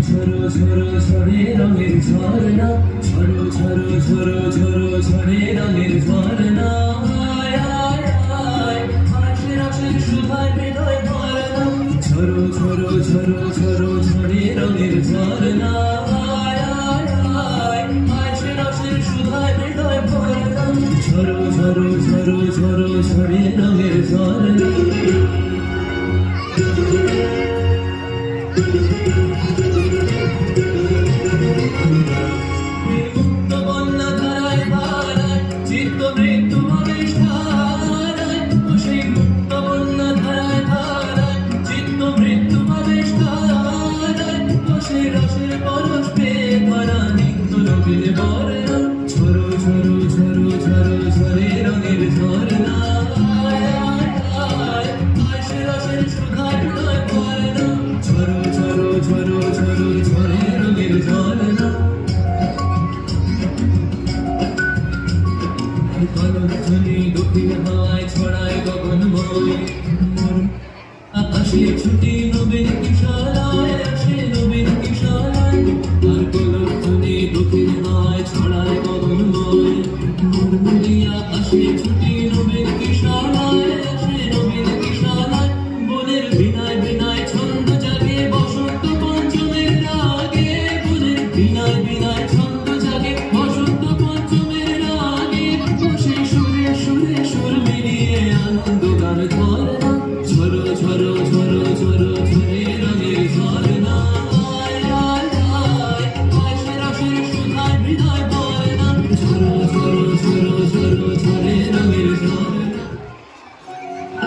ঝরো ঝরো ঝরে রঙের ঝরনা, ঝরো ঝরো ঝরো ঝরো ঝরে রঙের ঝরনা। আয় আয় আয় আশের আশের সুধায় হৃদয় ভরনা, ঝরো ঝরো ঝরো ঝরো ঝরে রঙের ঝরনা। আয় আয় আয় আশের আশের সুধায় হৃদয় ভরনা, ঝরো ঝরো ঝরো ঝরো ঝরে রঙের ঝরনা। ঝরো ঝরো ঝরো ঝরো ঝরে রঙের ঝরনা। আয় আয় আয় আশের আশের সুধায় হৃদয় ভরনা, ঝরো ঝরো ঝরো ঝরো ঝরে রঙের ঝরনা। ধ্বনি দক্ষিণ হাওয়ায় ছড়ায় গগনময়, আকাশে ছুটি নবীন কিশোর